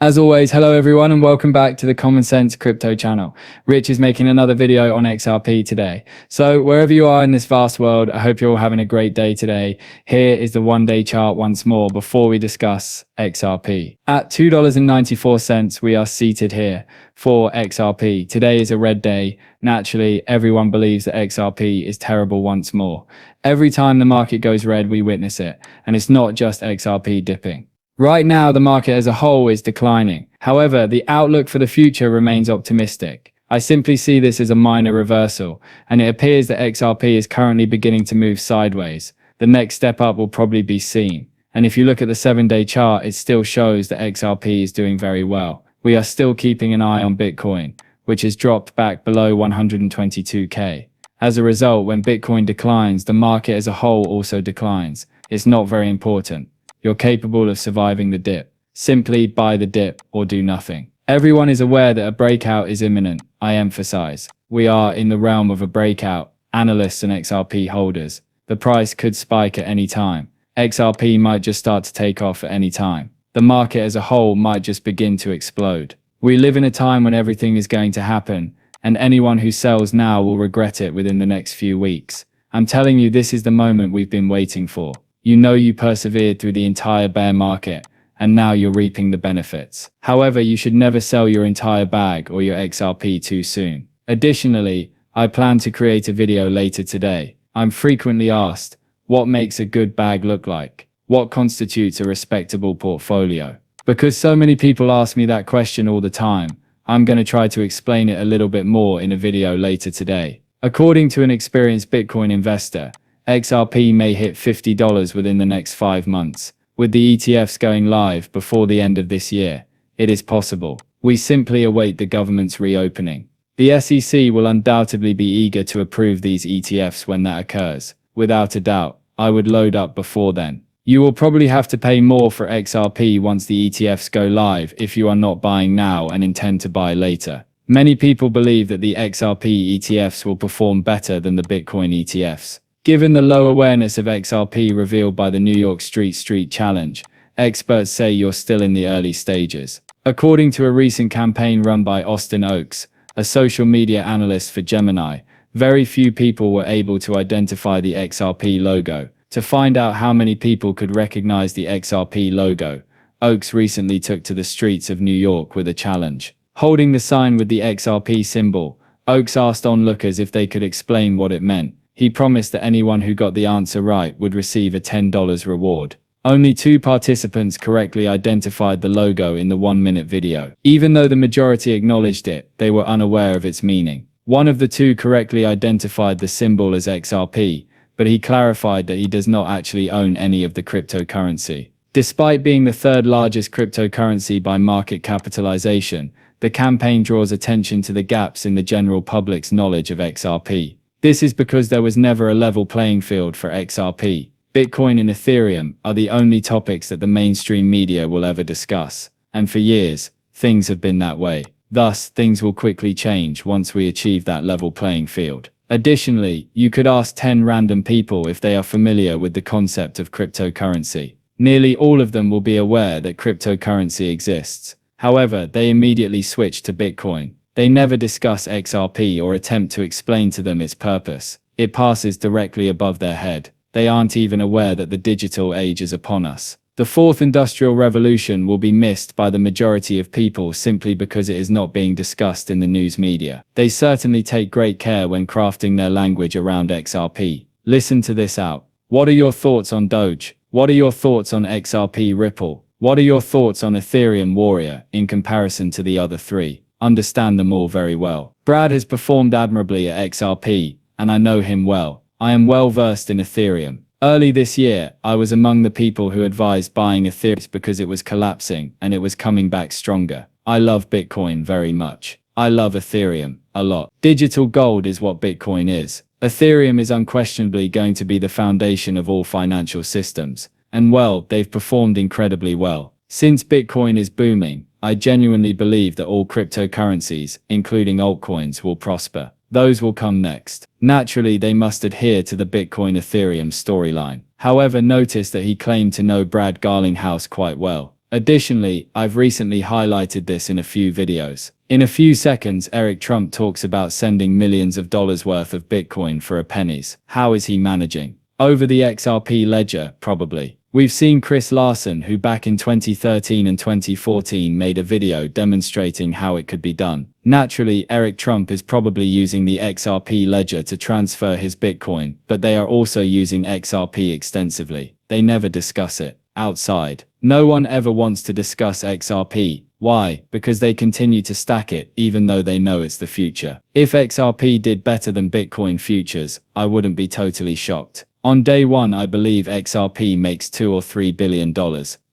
As always, hello everyone and welcome back to the Common Sense Crypto channel. Rich is making another video on XRP today. So wherever you are in this vast world, I hope you're all having a great day today. Here is the one-day chart once more before we discuss XRP. At $2.94, we are seated here for XRP. Today is a red day. Naturally, everyone believes that XRP is terrible once more. Every time the market goes red, we witness it. And it's not just XRP dipping. Right now, the market as a whole is declining. However, the outlook for the future remains optimistic. I simply see this as a minor reversal, and it appears that XRP is currently beginning to move sideways. The next step up will probably be seen. And if you look at the 7-day chart, it still shows that XRP is doing very well. We are still keeping an eye on Bitcoin, which has dropped back below 122K. As a result, when Bitcoin declines, the market as a whole also declines. It's not very important. You're capable of surviving the dip. Simply buy the dip or do nothing. Everyone is aware that a breakout is imminent. I emphasize, we are in the realm of a breakout. Analysts and XRP holders. The price could spike at any time. XRP might just start to take off at any time. The market as a whole might just begin to explode. We live in a time when everything is going to happen, and anyone who sells now will regret it within the next few weeks. I'm telling you, this is the moment we've been waiting for. You know you persevered through the entire bear market, and now you're reaping the benefits. However, you should never sell your entire bag or your XRP too soon. Additionally, I plan to create a video later today. I'm frequently asked, what makes a good bag look like? What constitutes a respectable portfolio? Because so many people ask me that question all the time, I'm going to try to explain it a little bit more in a video later today. According to an experienced Bitcoin investor, XRP may hit $50 within the next 5 months. With the ETFs going live before the end of this year, it is possible. We simply await the government's reopening. The SEC will undoubtedly be eager to approve these ETFs when that occurs. Without a doubt, I would load up before then. You will probably have to pay more for XRP once the ETFs go live if you are not buying now and intend to buy later. Many people believe that the XRP ETFs will perform better than the Bitcoin ETFs. Given the low awareness of XRP revealed by the New York Street Challenge, experts say you're still in the early stages. According to a recent campaign run by Austin Oakes, a social media analyst for Gemini, very few people were able to identify the XRP logo. To find out how many people could recognize the XRP logo, Oakes recently took to the streets of New York with a challenge. Holding the sign with the XRP symbol, Oakes asked onlookers if they could explain what it meant. He promised that anyone who got the answer right would receive a $10 reward. Only 2 participants correctly identified the logo in the 1-minute video. Even though the majority acknowledged it, they were unaware of its meaning. One of the 2 correctly identified the symbol as XRP, but he clarified that he does not actually own any of the cryptocurrency. Despite being the 3rd largest cryptocurrency by market capitalization, the campaign draws attention to the gaps in the general public's knowledge of XRP. This is because there was never a level playing field for XRP. Bitcoin and Ethereum are the only topics that the mainstream media will ever discuss. And for years, things have been that way. Thus, things will quickly change once we achieve that level playing field. Additionally, you could ask 10 random people if they are familiar with the concept of cryptocurrency. Nearly all of them will be aware that cryptocurrency exists. However, they immediately switch to Bitcoin. They never discuss XRP or attempt to explain to them its purpose. It passes directly above their head. They aren't even aware that the digital age is upon us. The 4th industrial revolution will be missed by the majority of people simply because it is not being discussed in the news media. They certainly take great care when crafting their language around XRP. Listen to this out. What are your thoughts on Doge? What are your thoughts on xrp+ripple? What are your thoughts on Ethereum Warrior in comparison to the other 3? Understand them all very well. Brad has performed admirably at XRP, and I know him well. I am well versed in Ethereum. Early this year, I was among the people who advised buying Ethereum because it was collapsing and it was coming back stronger. I love Bitcoin very much. I love Ethereum a lot. Digital gold is what Bitcoin is. Ethereum is unquestionably going to be the foundation of all financial systems. And well, they've performed incredibly well. Since Bitcoin is booming, I genuinely believe that all cryptocurrencies, including altcoins, will prosper. Those will come next. Naturally, they must adhere to the Bitcoin Ethereum storyline. However, notice that he claimed to know Brad Garlinghouse quite well. Additionally, I've recently highlighted this in a few videos. In a few seconds, Eric Trump talks about sending millions of dollars worth of Bitcoin for a pennies. How is he managing? Over the XRP ledger, probably. We've seen Chris Larson, who back in 2013 and 2014 made a video demonstrating how it could be done. Naturally, Eric Trump is probably using the XRP ledger to transfer his Bitcoin, but they are also using XRP extensively. They never discuss it outside. No one ever wants to discuss XRP. Why? Because they continue to stack it, even though they know it's the future. If XRP did better than Bitcoin futures, I wouldn't be totally shocked. On day one, I believe XRP makes $2 or $3 billion.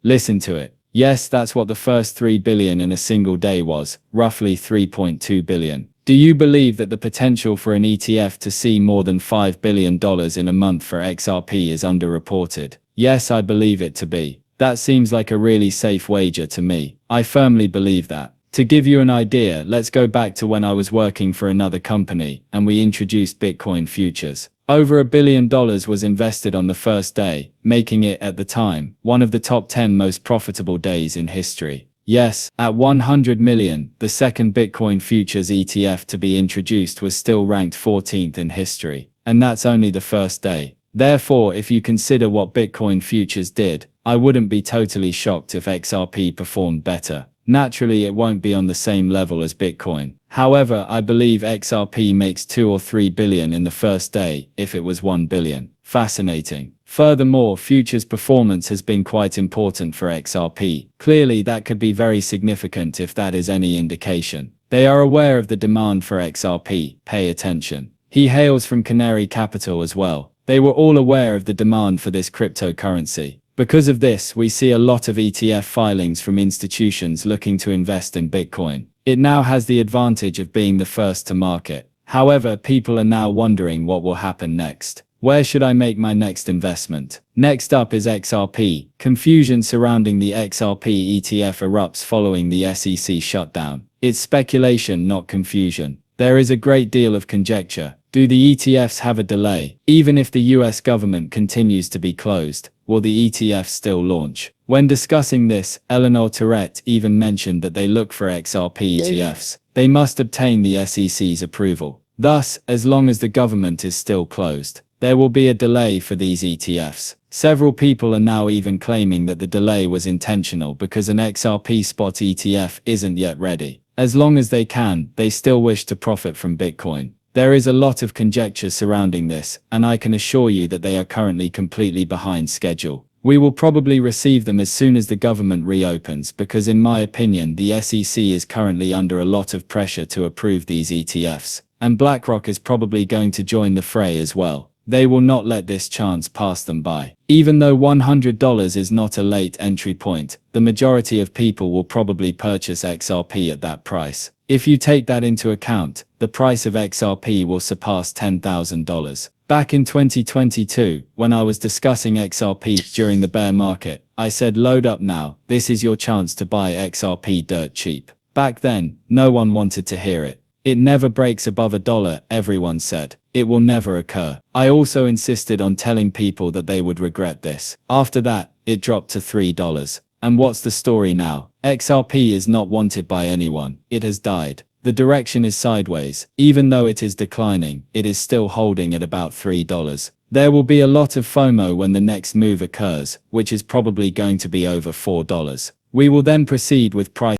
Listen to it. Yes, that's what the first 3 billion in a single day was, roughly 3.2 billion. Do you believe that the potential for an ETF to see more than $5 billion in a month for XRP is underreported? Yes, I believe it to be. That seems like a really safe wager to me. I firmly believe that. To give you an idea, let's go back to when I was working for another company and we introduced Bitcoin futures. Over $1 billion was invested on the first day, making it, at the time, one of the top 10 most profitable days in history. Yes, at 100 million, the second Bitcoin futures ETF to be introduced was still ranked 14th in history. And that's only the first day. Therefore, if you consider what Bitcoin futures did, I wouldn't be totally shocked if XRP performed better. Naturally, it won't be on the same level as Bitcoin. However, I believe XRP makes 2 or 3 billion in the first day, if it was 1 billion. Fascinating. Furthermore, futures performance has been quite important for XRP. Clearly, that could be very significant if that is any indication. They are aware of the demand for XRP. Pay attention. He hails from Canary Capital as well. They were all aware of the demand for this cryptocurrency. Because of this, we see a lot of ETF filings from institutions looking to invest in Bitcoin. It now has the advantage of being the first to market. However, people are now wondering what will happen next. Where should I make my next investment? Next up is XRP. Confusion surrounding the XRP ETF erupts following the SEC shutdown. It's speculation, not confusion. There is a great deal of conjecture. Do the ETFs have a delay? Even if the US government continues to be closed, will the ETFs still launch? When discussing this, Eleanor Tourette even mentioned that they look for XRP ETFs. They must obtain the SEC's approval. Thus, as long as the government is still closed, there will be a delay for these ETFs. Several people are now even claiming that the delay was intentional because an XRP spot ETF isn't yet ready. As long as they can, they still wish to profit from Bitcoin. There is a lot of conjecture surrounding this, and I can assure you that they are currently completely behind schedule. We will probably receive them as soon as the government reopens because in my opinion the SEC is currently under a lot of pressure to approve these ETFs, and BlackRock is probably going to join the fray as well. They will not let this chance pass them by. Even though $100 is not a late entry point, the majority of people will probably purchase XRP at that price. If you take that into account, the price of XRP will surpass $10,000. Back in 2022, when I was discussing XRP during the bear market, I said load up now, this is your chance to buy XRP dirt cheap. Back then, no one wanted to hear it. It never breaks above $1, everyone said. It will never occur. I also insisted on telling people that they would regret this. After that, it dropped to $3. And what's the story now? XRP is not wanted by anyone. It has died. The direction is sideways. Even though it is declining, it is still holding at about $3. There will be a lot of FOMO when the next move occurs, which is probably going to be over $4. We will then proceed with price